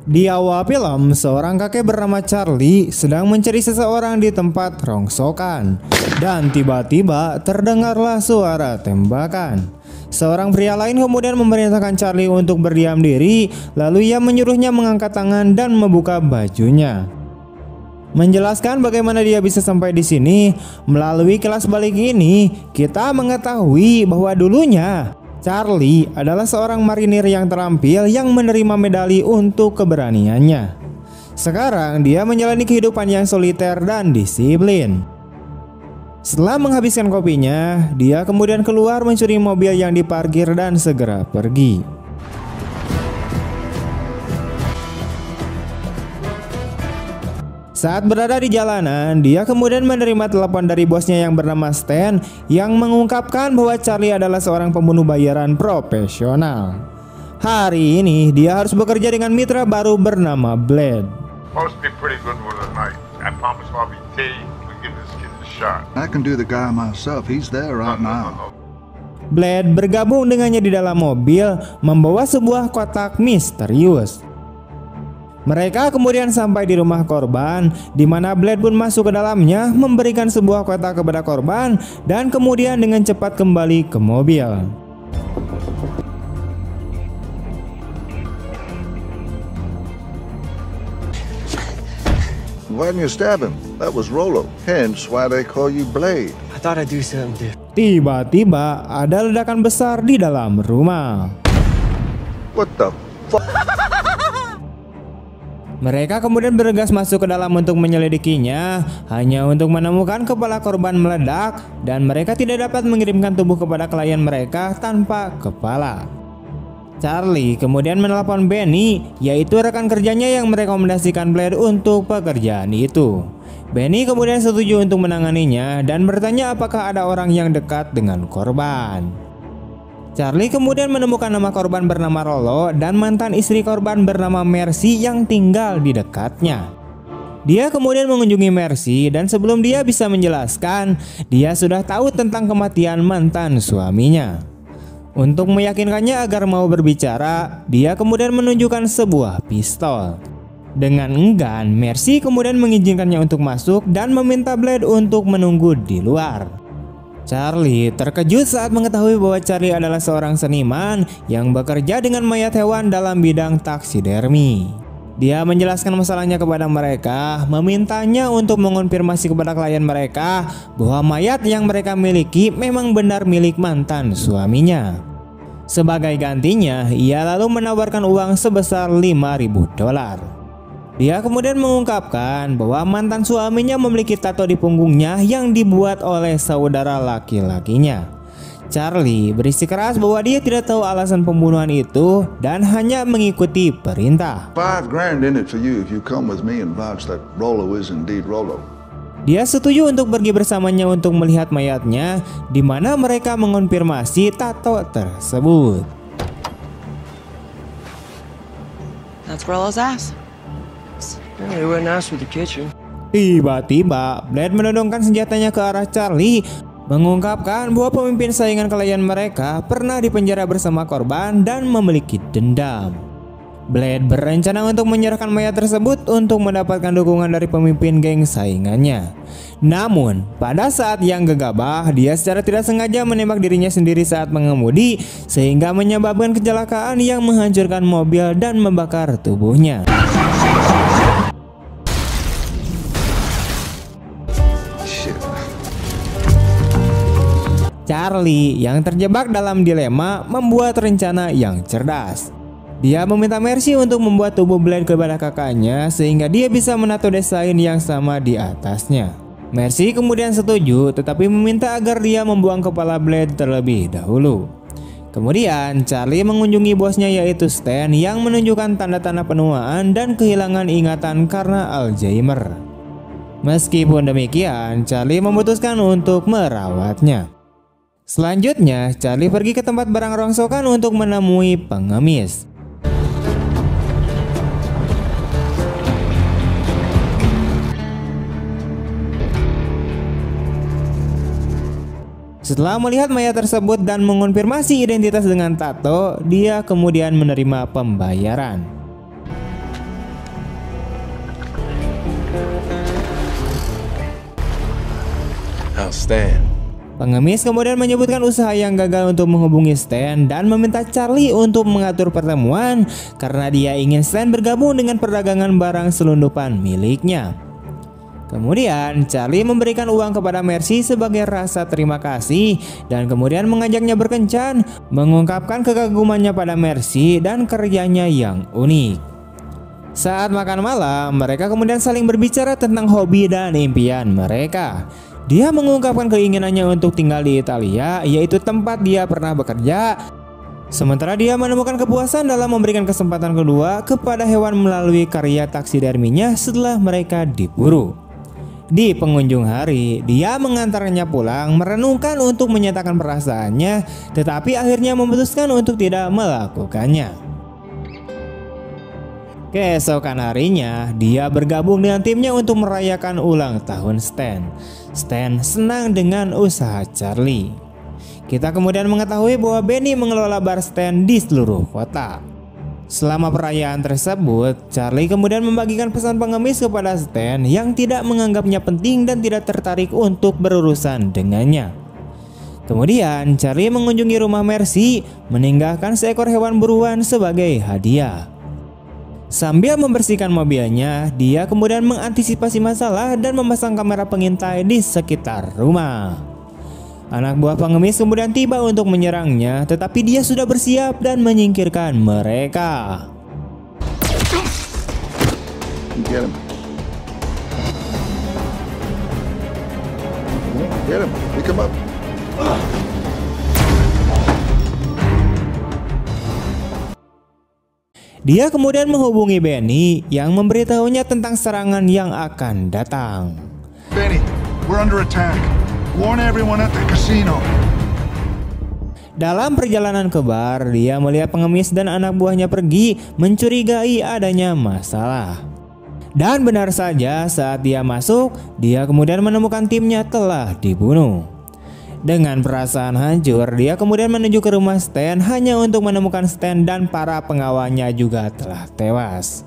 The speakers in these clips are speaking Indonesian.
Di awal film, seorang kakek bernama Charlie sedang mencari seseorang di tempat rongsokan. Dan tiba-tiba terdengarlah suara tembakan. Seorang pria lain kemudian memerintahkan Charlie untuk berdiam diri, lalu ia menyuruhnya mengangkat tangan dan membuka bajunya. Menjelaskan bagaimana dia bisa sampai di sini, melalui kelas balik ini, kita mengetahui bahwa dulunya Charlie adalah seorang marinir yang terampil yang menerima medali untuk keberaniannya. Sekarang dia menjalani kehidupan yang soliter dan disiplin. Setelah menghabiskan kopinya, dia kemudian keluar mencuri mobil yang diparkir dan segera pergi. Saat berada di jalanan, dia kemudian menerima telepon dari bosnya yang bernama Stan yang mengungkapkan bahwa Charlie adalah seorang pembunuh bayaran profesional. Hari ini dia harus bekerja dengan mitra baru bernama Blade. I can do the guy myself. He's there right now. Blade bergabung dengannya di dalam mobil membawa sebuah kotak misterius. Mereka kemudian sampai di rumah korban, di mana Blade pun masuk ke dalamnya, memberikan sebuah kotak kepada korban, dan kemudian dengan cepat kembali ke mobil. Why didn't you stab him? That was Rolo. Hence why they call you Blade. I thought I'd do something different. Tiba-tiba ada ledakan besar di dalam rumah. What the fuck? Mereka kemudian bergegas masuk ke dalam untuk menyelidikinya, hanya untuk menemukan kepala korban meledak dan mereka tidak dapat mengirimkan tubuh kepada klien mereka tanpa kepala. Charlie kemudian menelpon Benny, yaitu rekan kerjanya yang merekomendasikan Blade untuk pekerjaan itu. Benny kemudian setuju untuk menanganinya dan bertanya apakah ada orang yang dekat dengan korban. Charlie kemudian menemukan nama korban bernama Rolo dan mantan istri korban bernama Mercy yang tinggal di dekatnya. Dia kemudian mengunjungi Mercy dan sebelum dia bisa menjelaskan, dia sudah tahu tentang kematian mantan suaminya. Untuk meyakinkannya agar mau berbicara, dia kemudian menunjukkan sebuah pistol. Dengan enggan, Mercy kemudian mengizinkannya untuk masuk dan meminta Blade untuk menunggu di luar. Charlie terkejut saat mengetahui bahwa Charlie adalah seorang seniman yang bekerja dengan mayat hewan dalam bidang taksidermi. Dia menjelaskan masalahnya kepada mereka, memintanya untuk mengonfirmasi kepada klien mereka bahwa mayat yang mereka miliki memang benar milik mantan suaminya. Sebagai gantinya, ia lalu menawarkan uang sebesar $5.000. Dia kemudian mengungkapkan bahwa mantan suaminya memiliki tato di punggungnya yang dibuat oleh saudara laki-lakinya. Charlie bersikeras bahwa dia tidak tahu alasan pembunuhan itu dan hanya mengikuti perintah. $5,000 in it for you if you come with me and vouch that Rolo is indeed Rolo. Dia setuju untuk pergi bersamanya untuk melihat mayatnya, di mana mereka mengonfirmasi tato tersebut. That's Rolo's ass. Really wouldn't ask for the kitchen. Tiba-tiba Blade menodongkan senjatanya ke arah Charlie, mengungkapkan bahwa pemimpin saingan klien mereka pernah dipenjara bersama korban dan memiliki dendam. Blade berencana untuk menyerahkan mayat tersebut untuk mendapatkan dukungan dari pemimpin geng saingannya. Namun pada saat yang gegabah, dia secara tidak sengaja menembak dirinya sendiri saat mengemudi, sehingga menyebabkan kecelakaan yang menghancurkan mobil dan membakar tubuhnya. Charlie yang terjebak dalam dilema membuat rencana yang cerdas. Dia meminta Mercy untuk membuat tubuh Blade kepada kakaknya sehingga dia bisa menato desain yang sama di atasnya. Mercy kemudian setuju tetapi meminta agar dia membuang kepala Blade terlebih dahulu. Kemudian Charlie mengunjungi bosnya yaitu Stan yang menunjukkan tanda-tanda penuaan dan kehilangan ingatan karena Alzheimer. Meskipun demikian, Charlie memutuskan untuk merawatnya. Selanjutnya, Charlie pergi ke tempat barang rongsokan untuk menemui pengemis. Setelah melihat mayat tersebut dan mengonfirmasi identitas dengan tato, dia kemudian menerima pembayaran. How's Stan? Pengemis kemudian menyebutkan usaha yang gagal untuk menghubungi Stan dan meminta Charlie untuk mengatur pertemuan karena dia ingin Stan bergabung dengan perdagangan barang selundupan miliknya. Kemudian Charlie memberikan uang kepada Mercy sebagai rasa terima kasih dan kemudian mengajaknya berkencan, mengungkapkan kekagumannya pada Mercy dan kerjanya yang unik. Saat makan malam, mereka kemudian saling berbicara tentang hobi dan impian mereka. Dia mengungkapkan keinginannya untuk tinggal di Italia, yaitu tempat dia pernah bekerja. Sementara dia menemukan kepuasan dalam memberikan kesempatan kedua kepada hewan melalui karya taksiderminya setelah mereka diburu. Di penghujung hari, dia mengantarnya pulang merenungkan untuk menyatakan perasaannya, tetapi akhirnya memutuskan untuk tidak melakukannya. Keesokan harinya, dia bergabung dengan timnya untuk merayakan ulang tahun Stan. Stan senang dengan usaha Charlie. Kita kemudian mengetahui bahwa Benny mengelola bar Stan di seluruh kota. Selama perayaan tersebut, Charlie kemudian membagikan pesan pengemis kepada Stan yang tidak menganggapnya penting dan tidak tertarik untuk berurusan dengannya. Kemudian Charlie mengunjungi rumah Mercy, meninggalkan seekor hewan buruan sebagai hadiah. Sambil membersihkan mobilnya, dia kemudian mengantisipasi masalah dan memasang kamera pengintai di sekitar rumah. Anak buah pengemis kemudian tiba untuk menyerangnya, tetapi dia sudah bersiap dan menyingkirkan mereka. Get him. Get him. Pick him up. Dia kemudian menghubungi Benny yang memberitahunya tentang serangan yang akan datang. Benny, we're under attack. Warn everyone at the casino. Dalam perjalanan ke bar, dia melihat pengemis dan anak buahnya pergi, mencurigai adanya masalah. Dan benar saja, saat dia masuk, dia kemudian menemukan timnya telah dibunuh. Dengan perasaan hancur, dia kemudian menuju ke rumah Stan hanya untuk menemukan Stan dan para pengawalnya juga telah tewas.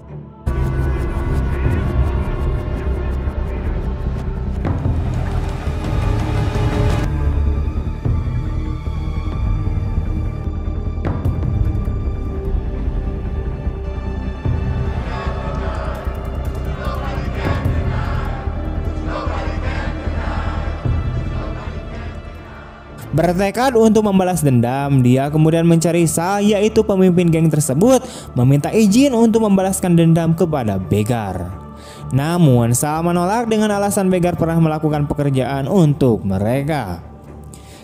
Bertekad untuk membalas dendam, dia kemudian mencari Sal, yaitu pemimpin geng tersebut, meminta izin untuk membalaskan dendam kepada Begar. Namun Sal menolak dengan alasan Begar pernah melakukan pekerjaan untuk mereka.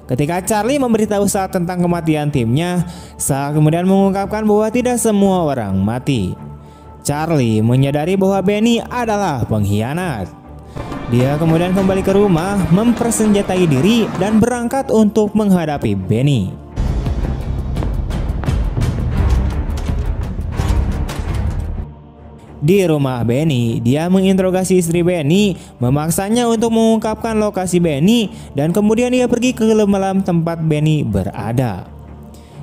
Ketika Charlie memberitahu Sal tentang kematian timnya, Sal kemudian mengungkapkan bahwa tidak semua orang mati. Charlie menyadari bahwa Benny adalah pengkhianat. Dia kemudian kembali ke rumah, mempersenjatai diri dan berangkat untuk menghadapi Benny. Di rumah Benny, dia menginterogasi istri Benny, memaksanya untuk mengungkapkan lokasi Benny, dan kemudian dia pergi ke malam tempat Benny berada.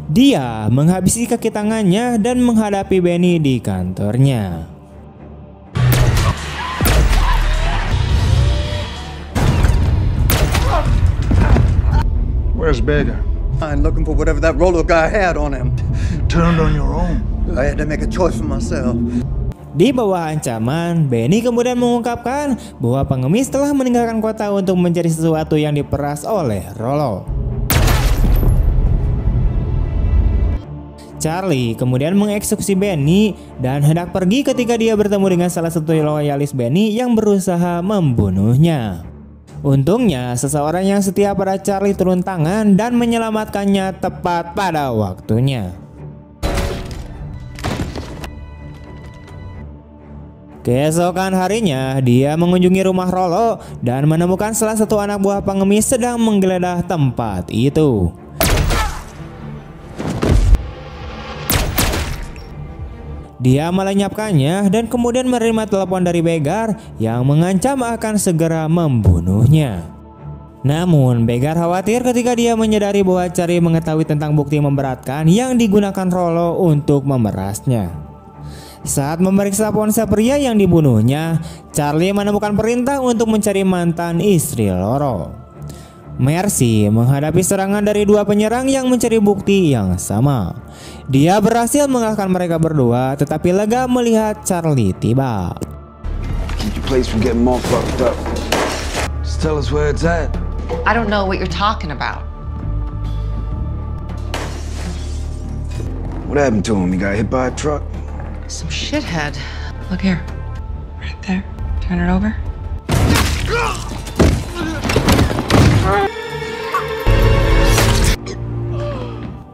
Dia menghabisi kaki tangannya dan menghadapi Benny di kantornya. Where's Beggar? I'm looking for whatever that Rolo guy had on him. You turned on your own. I had to make a choice for myself. Di bawah ancaman, Benny kemudian mengungkapkan bahwa pengemis telah meninggalkan kota untuk mencari sesuatu yang diperas oleh Rolo. Charlie kemudian mengeksekusi Benny dan hendak pergi ketika dia bertemu dengan salah satu loyalis Benny yang berusaha membunuhnya. Untungnya, seseorang yang setia pada Charlie turun tangan dan menyelamatkannya tepat pada waktunya. Keesokan harinya, dia mengunjungi rumah Rolo dan menemukan salah satu anak buah pengemis sedang menggeledah tempat itu. Dia melenyapkannya dan kemudian menerima telepon dari Begar yang mengancam akan segera membunuhnya. Namun Begar khawatir ketika dia menyadari bahwa Charlie mengetahui tentang bukti memberatkan yang digunakan Rolo untuk memerasnya. Saat memeriksa ponsel pria yang dibunuhnya, Charlie menemukan perintah untuk mencari mantan istri Rolo. Mercy menghadapi serangan dari dua penyerang yang mencari bukti yang sama. Dia berhasil mengalahkan mereka berdua, tetapi lega melihat Charlie tiba. Keep your place from getting more fucked up. Just tell us where it's at. I don't know what you're talking about. What happened to him? He got hit by a truck? Some shithead. Look here. Right there. Turn it over.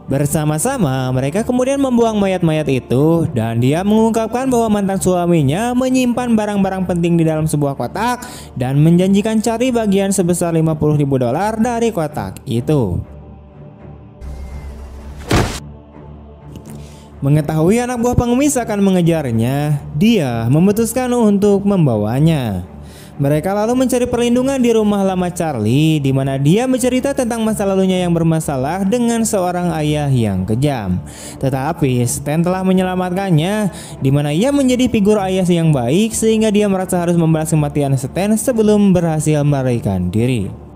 Bersama-sama mereka kemudian membuang mayat-mayat itu, dan dia mengungkapkan bahwa mantan suaminya menyimpan barang-barang penting di dalam sebuah kotak dan menjanjikan cari bagian sebesar $50.000 dari kotak itu. Mengetahui anak buah pengemis akan mengejarnya, dia memutuskan untuk membawanya. Mereka lalu mencari perlindungan di rumah lama Charlie, di mana dia bercerita tentang masa lalunya yang bermasalah dengan seorang ayah yang kejam. Tetapi Stan telah menyelamatkannya, di mana ia menjadi figur ayah yang baik sehingga dia merasa harus membalas kematian Stan sebelum berhasil melarikan diri.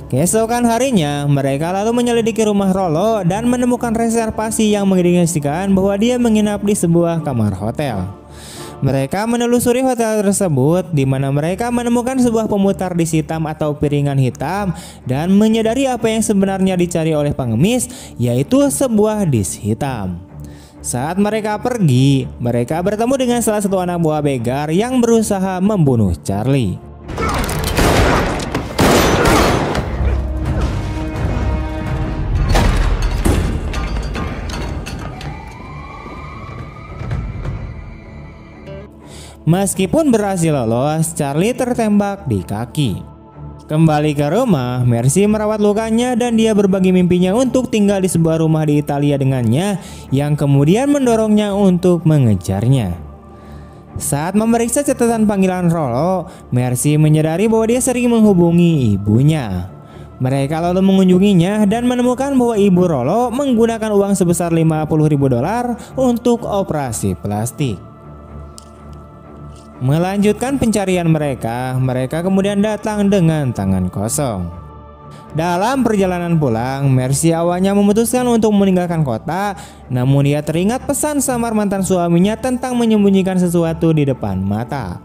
Keesokan harinya, mereka lalu menyelidiki rumah Rollo dan menemukan reservasi yang mengindikasikan bahwa dia menginap di sebuah kamar hotel. Mereka menelusuri hotel tersebut, di mana mereka menemukan sebuah pemutar disk hitam atau piringan hitam dan menyadari apa yang sebenarnya dicari oleh pengemis, yaitu sebuah disk hitam. Saat mereka pergi, mereka bertemu dengan salah satu anak buah begar yang berusaha membunuh Charlie. Meskipun berhasil lolos, Charlie tertembak di kaki. Kembali ke rumah, Mercy merawat lukanya dan dia berbagi mimpinya untuk tinggal di sebuah rumah di Italia dengannya, yang kemudian mendorongnya untuk mengejarnya. Saat memeriksa catatan panggilan Rollo, Mercy menyadari bahwa dia sering menghubungi ibunya. Mereka lalu mengunjunginya dan menemukan bahwa ibu Rollo menggunakan uang sebesar $50.000 untuk operasi plastik. Melanjutkan pencarian mereka kemudian datang dengan tangan kosong. Dalam perjalanan pulang, Mercy awalnya memutuskan untuk meninggalkan kota, namun dia teringat pesan samar mantan suaminya tentang menyembunyikan sesuatu di depan mata.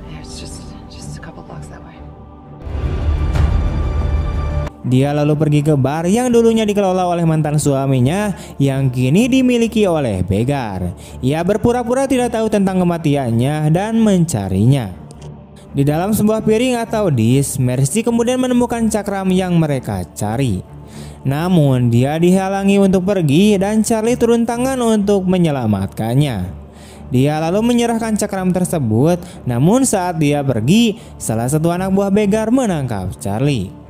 It's just a couple blocks that way. Dia lalu pergi ke bar yang dulunya dikelola oleh mantan suaminya yang kini dimiliki oleh begar. Ia berpura-pura tidak tahu tentang kematiannya dan mencarinya. Di dalam sebuah piring atau disk, Mercy kemudian menemukan cakram yang mereka cari. Namun dia dihalangi untuk pergi dan Charlie turun tangan untuk menyelamatkannya. Dia lalu menyerahkan cakram tersebut, namun saat dia pergi, salah satu anak buah begar menangkap Charlie.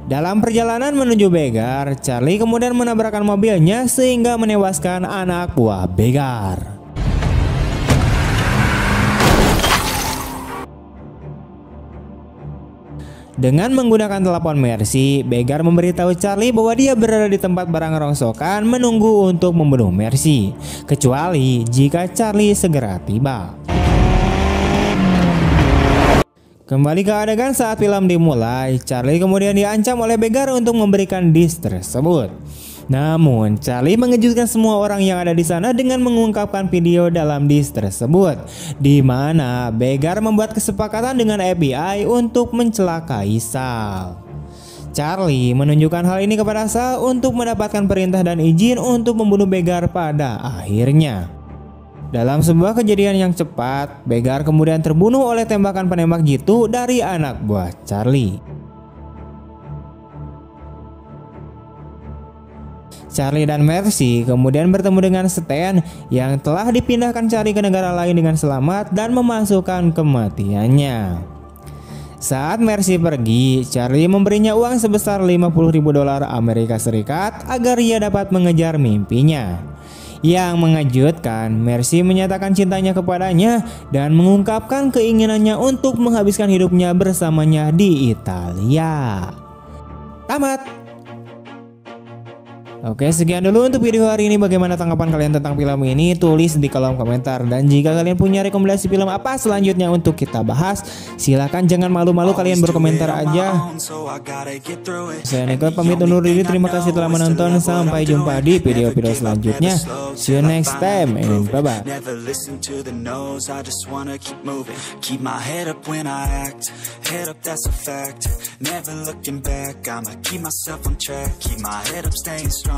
Dalam perjalanan menuju begar, Charlie kemudian menabrakkan mobilnya sehingga menewaskan anak buah begar. Dengan menggunakan telepon Mercy, begar memberitahu Charlie bahwa dia berada di tempat barang rongsokan menunggu untuk membunuh Mercy, kecuali jika Charlie segera tiba. Kembali ke adegan saat film dimulai, Charlie kemudian diancam oleh begar untuk memberikan disk tersebut. Namun, Charlie mengejutkan semua orang yang ada di sana dengan mengungkapkan video dalam disk tersebut, di mana begar membuat kesepakatan dengan FBI untuk mencelakai Sal. Charlie menunjukkan hal ini kepada Sal untuk mendapatkan perintah dan izin untuk membunuh begar pada akhirnya. Dalam sebuah kejadian yang cepat, begar kemudian terbunuh oleh tembakan penembak jitu dari anak buah Charlie. Charlie dan Mercy kemudian bertemu dengan Stan yang telah dipindahkan Charlie ke negara lain dengan selamat dan memasukkan kematiannya. Saat Mercy pergi, Charlie memberinya uang sebesar $50.000 Amerika Serikat agar ia dapat mengejar mimpinya. Yang mengejutkan, Mercy menyatakan cintanya kepadanya dan mengungkapkan keinginannya untuk menghabiskan hidupnya bersamanya di Italia. Tamat. Oke, sekian dulu untuk video hari ini. Bagaimana tanggapan kalian tentang film ini? Tulis di kolom komentar. Dan jika kalian punya rekomendasi film apa selanjutnya untuk kita bahas, silakan jangan malu-malu, kalian berkomentar aja. Saya Neko pamit undur diri. Terima kasih telah menonton. Sampai jumpa di video-video selanjutnya. See you next time and bye-bye. Never listen to the no's, I just wanna keep moving. Keep my head up when I act, head up that's a fact. Never looking back, I'ma keep myself on track. Keep my head up staying strong.